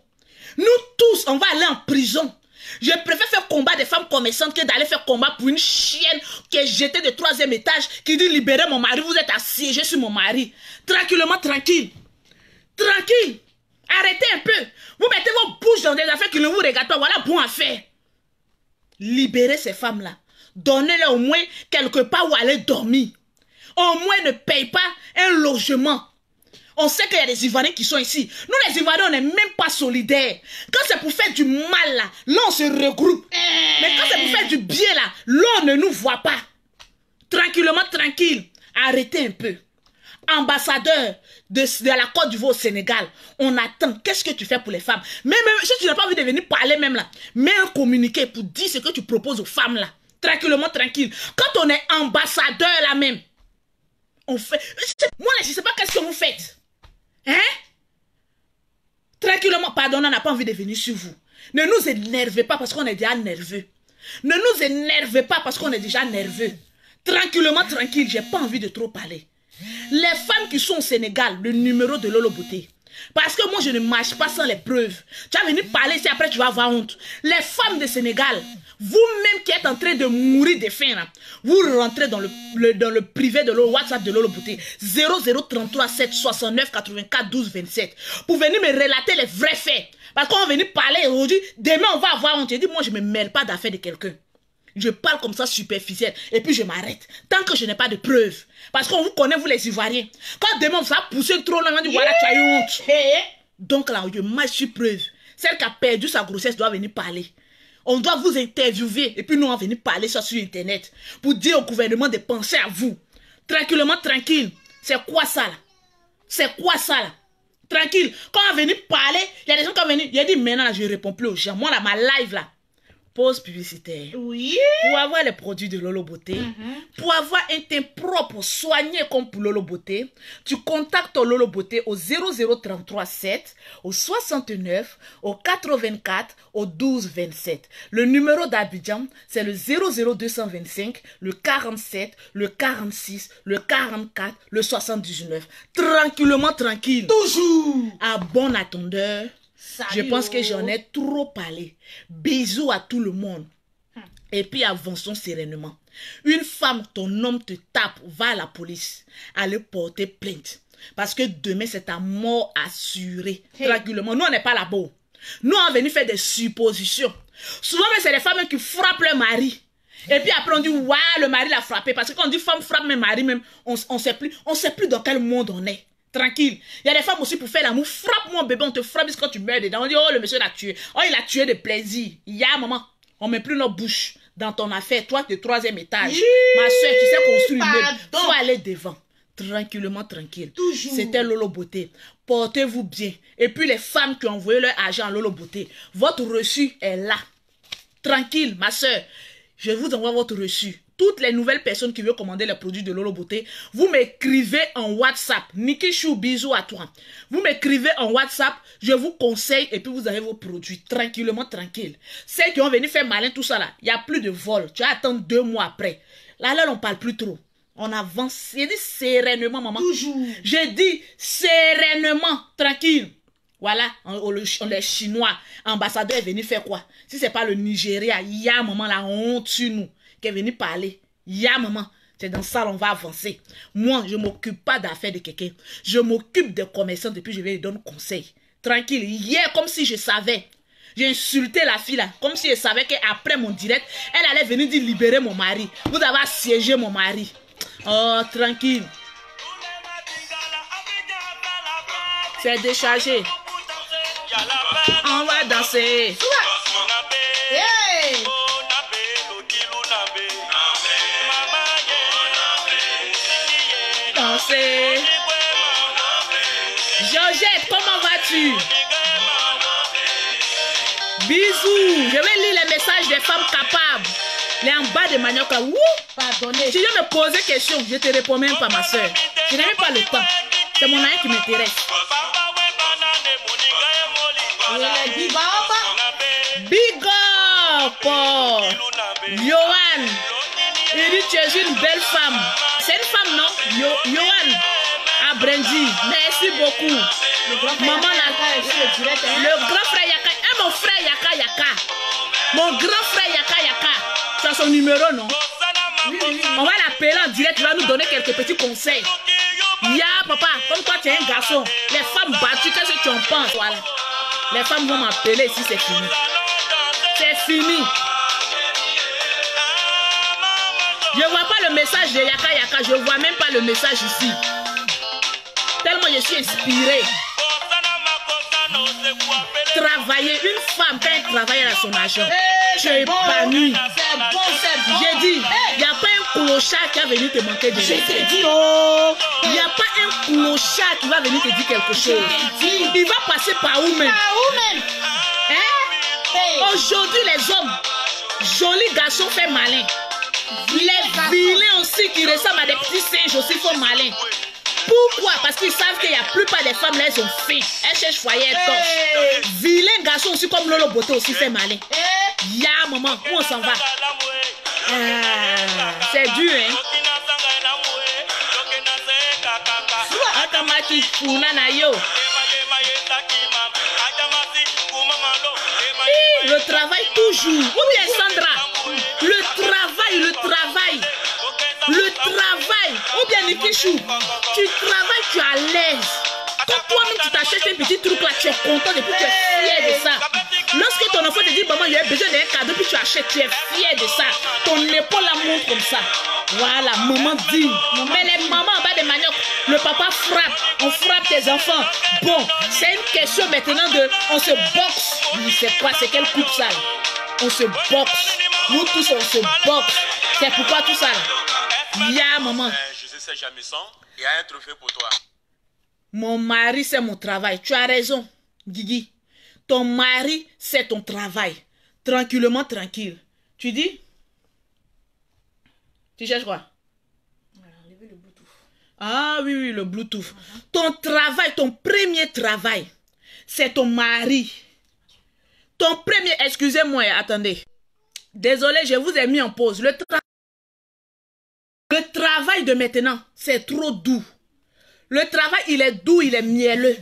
Nous tous, on va aller en prison. Je préfère faire combat des femmes commerçantes que d'aller faire combat pour une chienne qui est jetée de 3e étage, qui dit libérez mon mari, vous êtes assiégés sur mon mari. Tranquillement, tranquille. Tranquille. Arrêtez un peu. Vous mettez vos bouches dans des affaires qui ne vous regardent pas. Voilà bon à faire. Libérez ces femmes-là. Donnez-leur au moins quelque part où aller dormir. Au moins ne paye pas un logement. On sait qu'il y a des Ivoiriens qui sont ici. Nous les Ivoiriens, on n'est même pas solidaires. Quand c'est pour faire du mal là on se regroupe. Mais quand c'est pour faire du bien là on ne nous voit pas. Tranquillement, tranquille. Arrêtez un peu. Ambassadeur de la Côte d'Ivoire au Sénégal, on attend. Qu'est-ce que tu fais pour les femmes? Même si tu n'as pas envie de venir parler même là, mets un communiqué pour dire ce que tu proposes aux femmes là. Tranquillement, tranquille. Quand on est ambassadeur là même, on fait... Moi là, je ne sais pas qu'est-ce que vous faites. Hein? Tranquillement, pardon, on n'a pas envie de venir sur vous. Ne nous énervez pas parce qu'on est déjà nerveux. Ne nous énervez pas parce qu'on est déjà nerveux. Tranquillement, tranquille, j'ai pas envie de trop parler. Les femmes qui sont au Sénégal, le numéro de Lolo Beauté. Parce que moi, je ne marche pas sans les preuves. Tu vas venir parler ici, après tu vas avoir honte. Les femmes de Sénégal, vous-même qui êtes en train de mourir de faim, là, vous rentrez dans le privé de WhatsApp de Lolo Beauté. 0033 769 84 12 27. Pour venir me relater les vrais faits. Parce qu'on va venir parler aujourd'hui, demain on va avoir honte. Je dis, moi je ne me mêle pas d'affaires de quelqu'un. Je parle comme ça superficiel et puis je m'arrête. Tant que je n'ai pas de preuves. Parce qu'on vous connaît, vous les Ivoiriens. Quand demain vous allez pousser trop loin, on dit voilà, tu as eu honte. Donc là, je marche sur preuve. Celle qui a perdu sa grossesse doit venir parler. On doit vous interviewer et puis nous on va venir parler ça sur Internet. Pour dire au gouvernement de penser à vous. Tranquillement, tranquille. C'est quoi ça là? C'est quoi ça là? Tranquille. Quand on va venir parler, il y a des gens qui vont venir. Il a dit maintenant là, je ne réponds plus aux gens. Moi là, ma live là. Pause publicitaire. Oui. Pour avoir les produits de Lolo Beauté, pour avoir un teint propre, soigné comme pour Lolo Beauté, tu contactes Lolo Beauté au 0033 7, au 69, au 84, au 12 27. Le numéro d'Abidjan, c'est le 00225, le 47, le 46, le 44, le 79. Tranquillement, tranquille. Toujours. À bon attendeur. Salut. Je pense que j'en ai trop parlé. Bisous à tout le monde. Et puis avançons sereinement. Une femme, ton homme te tape, va à la police. Allez porter plainte. Parce que demain, c'est ta mort assurée. Tranquillement. Nous, on n'est pas là-bas. Nous, on est venus faire des suppositions. Souvent, c'est les femmes qui frappent leur mari. Et puis après, on dit, waouh, le mari l'a frappé. Parce que quand on dit femme frappe mes maris, même, on sait plus dans quel monde on est. Tranquille. Il y a des femmes aussi pour faire l'amour. Frappe mon bébé, on te frappe jusqu'à quand tu meurs dedans. On dit, oh, le monsieur l'a tué. Oh, il a tué de plaisir. Il y a maman. On met plus notre bouche dans ton affaire. Toi, tu es 3e étage. Ma soeur, tu sais construire une meuble. Faut aller devant. Tranquillement, tranquille. C'était Lolo Beauté. Portez-vous bien. Et puis les femmes qui ont envoyé leur argent à Lolo Beauté, votre reçu est là. Tranquille, ma soeur. Je vous envoie votre reçu. Toutes les nouvelles personnes qui veulent commander les produits de Lolo Beauté, vous m'écrivez en WhatsApp. Niki Chou, bisous à toi. Vous m'écrivez en WhatsApp, je vous conseille et puis vous avez vos produits tranquillement, tranquille. Ceux qui ont venu faire malin, tout ça là, il n'y a plus de vol. Tu vas attendre 2 mois après. Là, on ne parle plus trop. On avance. J'ai dit sereinement, maman. Toujours. J'ai dit sereinement, tranquille. Voilà, les Chinois, ambassadeur est venu faire quoi? Si ce n'est pas le Nigeria, il y a un moment la honte sur nous. Qui est venu parler. Ya maman, c'est dans ça on va avancer. Moi, je ne m'occupe pas d'affaires de quelqu'un. Je m'occupe des commerçants depuis je vais lui donner conseil. Tranquille. Hier, comme si je savais. J'ai insulté la fille là. Comme si je savais qu'après mon direct, elle allait venir dire libérer mon mari. Vous avez assiégé mon mari. Oh, tranquille. C'est déchargé. On va danser. Hey! Georgette, comment vas-tu? Bisous. Je vais lire les messages des femmes capables. Les en bas de manioc là. Pardonnez. Si je me posais question, je te réponds même pas, ma soeur. Je n'ai même pas le temps. C'est mon ami qui m'intéresse. Big up. Yohan. Il dit tu es une belle femme. C'est une femme, non? Yohan. Brandy, merci beaucoup. Maman là, le grand frère Yaka, et mon frère Yaka. Mon grand frère Yaka Yaka. Tu as son numéro, non? On va l'appeler en direct, il va nous donner quelques petits conseils. Ya, papa, comme toi tu es un garçon, les femmes battues, qu'est-ce que tu en penses? Voilà. Les femmes vont m'appeler ici, c'est fini. C'est fini. Je ne vois pas le message de Yaka Yaka, je ne vois même pas le message ici. Tellement je suis inspirée. Travailler, une femme, quand elle travaille à son argent, tu es épanoui. C'est bon, c'est bon. J'ai dit, il n'y a pas un clochard qui va venir te manquer de Je respect. t'ai dit, oh. Il n'y a pas un clochard qui va venir te dire quelque chose. Il va passer par où même? Ah, où même? Hein? Hey. Aujourd'hui, les hommes, jolis garçons font malin. Les vilains aussi qui ressemblent à des petits singes aussi font malin. Pourquoi? Parce qu'ils savent qu'il y a la plupart des femmes là, elles ont faim. Elles cherchent foyer, elles torchent. Vilains garçons aussi comme Lolo Beauté aussi fait malin. Ya maman, où on s'en va? C'est dur, hein? Akamaki Funana yo. Le travail toujours. Ou bien Sandra? Le travail. Le travail. Ou bien Nikishou? Tu travailles, tu es à l'aise. Quand toi-même tu t'achètes un petit truc là, tu es content et puis tu es fier de ça. Lorsque ton enfant te dit, maman, j'ai besoin d'un cadeau, puis tu achètes, tu es fier de ça. Ton épaule la montre comme ça. Voilà, maman dit. Mais les mamans en bas des maniocs, le papa frappe, on frappe tes enfants. Bon, c'est une question maintenant de, on se boxe. Oui, c'est quoi, c'est quelle coupe ça? On se boxe. Nous tous, on se boxe. C'est pourquoi tout ça là? Ya, maman. Je sais jamais sans. Il y a un trophée pour toi. Mon mari, c'est mon travail. Tu as raison, Guigui. Ton mari, c'est ton travail. Tranquillement, tranquille. Tu dis? Tu cherches quoi? Enlever le Bluetooth. Ah oui, le Bluetooth. Ton travail, ton premier travail, c'est ton mari. Ton premier... Excusez-moi, attendez. Désolé, je vous ai mis en pause. Le travail de maintenant, c'est trop doux. Le travail, il est doux, il est mielleux.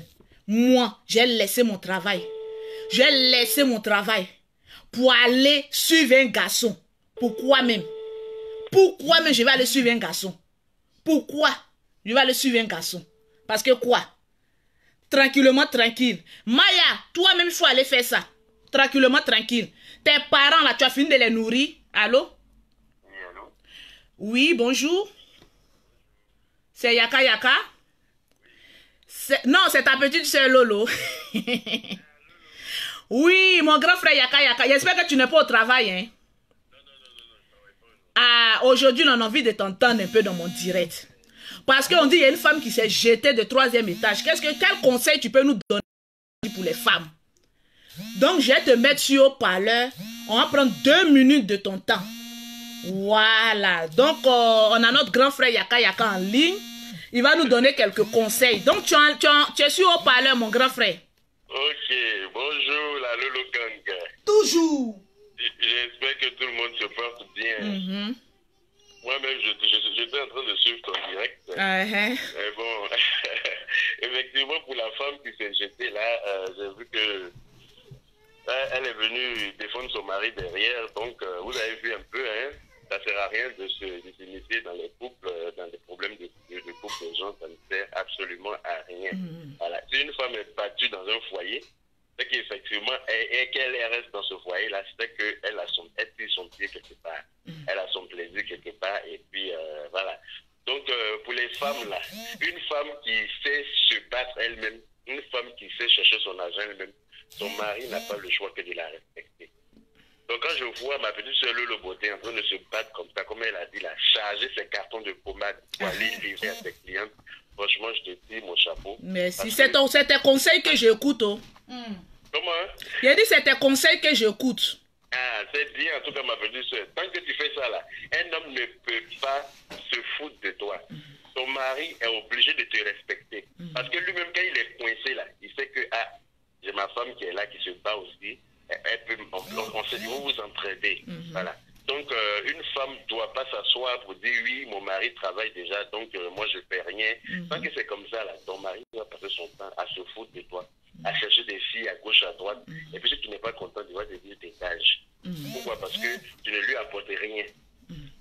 Moi, j'ai laissé mon travail. J'ai laissé mon travail pour aller suivre un garçon. Pourquoi même? Pourquoi même je vais aller suivre un garçon? Pourquoi je vais aller suivre un garçon? Parce que quoi? Tranquillement, tranquille. Maya, toi-même, il faut aller faire ça. Tranquillement, tranquille. Tes parents, là, tu as fini de les nourrir. Allô? Oui, allô? Oui, bonjour. C'est Yaka Yaka? Non, c'est ta petite soeur Lolo. Oui, mon grand frère Yaka Yaka. J'espère que tu n'es pas au travail, hein? Ah, aujourd'hui, on a envie de t'entendre un peu dans mon direct. Parce qu'on dit qu'il y a une femme qui s'est jetée de 3e étage. Quel conseil tu peux nous donner pour les femmes? Donc, je vais te mettre sur haut-parleur. On va prendre 2 minutes de ton temps. Voilà. Donc, on a notre grand frère Yaka Yaka en ligne. Il va nous donner quelques conseils. Donc, tu es sur haut-parleur, mon grand frère. Ok, bonjour la Lolo Gang. Toujours. J'espère que tout le monde se porte bien. Moi-même, j'étais en train de suivre ton direct. Mais bon, effectivement, pour la femme qui s'est jetée là, j'ai vu que elle est venue défendre son mari derrière. Donc, vous avez vu un peu, hein, ça ne sert à rien de s'initier dans les couples, dans les problèmes de couple des gens, ça ne sert absolument à rien. Voilà. Si une femme est battue dans un foyer, c'est qu'effectivement, qu'elle reste dans ce foyer-là, c'est qu'elle tire son pied quelque part. Elle a son plaisir quelque part, et puis voilà. Donc, pour les femmes là, une femme qui sait se battre elle-même, une femme qui sait chercher son argent elle-même, son mari n'a pas le choix que de la respecter. Donc, quand je vois ma petite soeur Lolo Beauté en train de se battre comme ça, comme elle a dit, là, charger ses cartons de pommade pour aller livrer à ses clientes, franchement, je te tire mon chapeau. Merci. C'est tes conseils que j'écoute. Oh. Comment? J'ai dit c'est tes conseils que j'écoute. Ah, c'est bien, en tout cas, ma petite soeur. Tant que tu fais ça, là, un homme ne peut pas se foutre de toi. Ton mari est obligé de te respecter. Parce que lui-même, quand il est coincé, là, il sait que, ah, j'ai ma femme qui est là, qui se bat aussi. Elle peut, on sait, vous vous entraider. Voilà. Donc, une femme ne doit pas s'asseoir pour dire, oui, mon mari travaille déjà, donc moi, je ne fais rien. Tant que c'est comme ça, là, ton mari va passer son temps à se foutre de toi. à chercher des filles à gauche, à droite. Et puis si tu n'es pas content, tu vas te dire dégage. Pourquoi? Parce que tu ne lui apportes rien.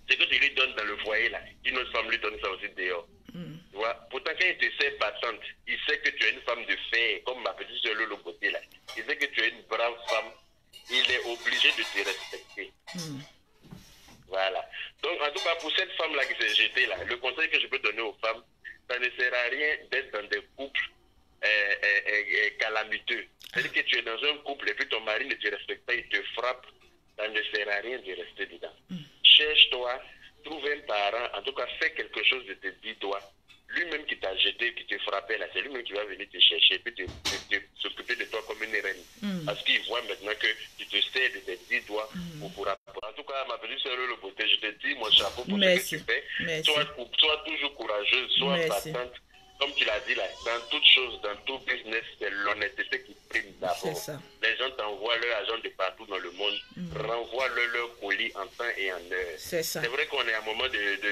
Ce que tu lui donnes dans le foyer, là, une autre femme lui donne ça aussi dehors. Tu vois? Pourtant, quand il te sait battante, il sait que tu es une femme de fer, comme ma petite soeur Lolo Côté, là. Il sait que tu es une brave femme. Il est obligé de te respecter. Voilà. Donc, en tout cas, pour cette femme-là qui s'est jetée, là, le conseil que je peux donner aux femmes, ça ne sert à rien d'être dans des couples calamiteux. C'est-à-dire que tu es dans un couple et puis ton mari ne te respecte pas, il te frappe, ça ne sert à rien de rester dedans. Cherche-toi, trouve un parent, en tout cas, fais quelque chose de tes 10 doigts. Lui-même qui t'a jeté, qui te frappait là, c'est lui-même qui va venir te chercher et puis s'occuper de toi comme une reine. Parce qu'il voit maintenant que tu te sers de tes 10 doigts pour apprendre. En tout cas, ma petite soeur Le Beauté, je te dis mon chapeau pour ce que tu fais. Sois toujours courageuse, sois battante. Comme tu l'as dit là, dans toute chose, dans tout business, c'est l'honnêteté qui prime d'abord. Les gens t'envoient leur agent de partout dans le monde, renvoient leur colis en temps et en heure. C'est vrai qu'on est à un moment de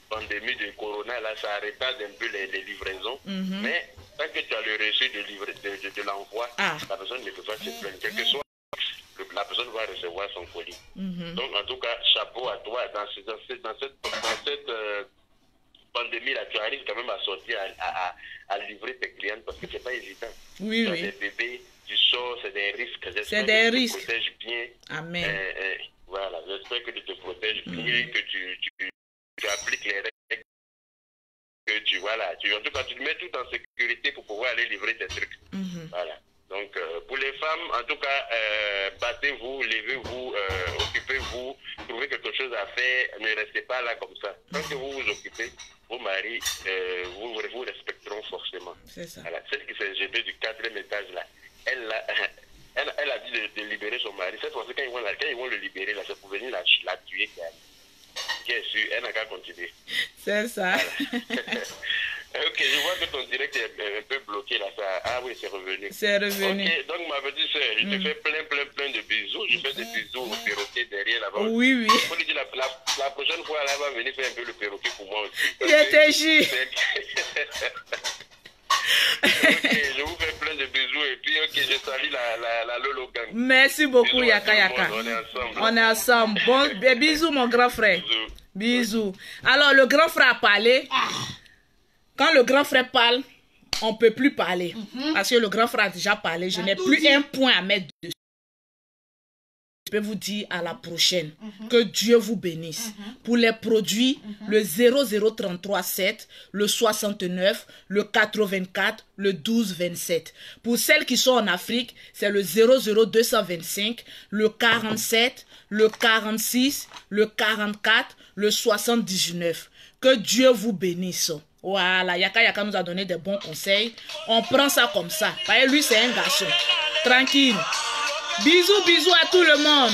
pandémie de corona, là, ça arrête un peu les livraisons. Mais tant que tu as le reçu de l'envoi, la personne ne peut pas se plaindre. Quel que soit, la personne va recevoir son colis. Donc, en tout cas, chapeau à toi. Dans cette pandémie, là, tu arrives quand même à sortir, à livrer tes clients parce que c'est pas évident. Oui, tu as des bébés, tu sors, c'est des risques. C'est des risques. Tu te protèges bien. Amen. Voilà, j'espère que tu te protèges bien, que tu appliques les règles, que en tout cas, tu te mets tout en sécurité pour pouvoir aller livrer tes trucs. Voilà. Donc, pour les femmes, en tout cas, battez-vous, levez-vous, occupez-vous, trouvez quelque chose à faire, ne restez pas là comme ça. Tant que vous vous occupez, vos maris vous respecteront forcément. C'est ça. Voilà. Celle qui s'est jetée du 4e étage, là, elle a dit de libérer son mari. Cette fois-ci, quand ils vont le libérer, là, c'est pour venir la tuer. Bien sûr, elle n'a qu'à continuer. C'est ça. Voilà. Ok, je vois que ton direct est un peu bloqué là. Ah oui, c'est revenu. C'est revenu. Ok, donc ma petite soeur, je te fais plein de bisous. Je fais des bisous au perroquet derrière là-bas. Oui, oui. Il faut lui dire la prochaine fois, elle va venir faire un peu le perroquet pour moi aussi. Je te jure. Ok, je vous fais plein de bisous et puis ok, je salue la Lolo Gang. Merci beaucoup, Yaka Yaka. On est ensemble. On est ensemble. Bon, bisous mon grand frère. Bisous. Alors, le grand frère a parlé. Quand le grand frère parle, on ne peut plus parler. Parce que le grand frère a déjà parlé. Je n'ai plus un point à mettre dessus. Je peux vous dire à la prochaine. Que Dieu vous bénisse. Pour les produits, le 00337, le 69, le 84, le 1227. Pour celles qui sont en Afrique, c'est le 00225, le 47, le 46, le 44, le 79. Que Dieu vous bénisse. Voilà, Yaka Yaka nous a donné des bons conseils. On prend ça comme ça. Lui, c'est un garçon. Tranquille. Bisous, bisous à tout le monde.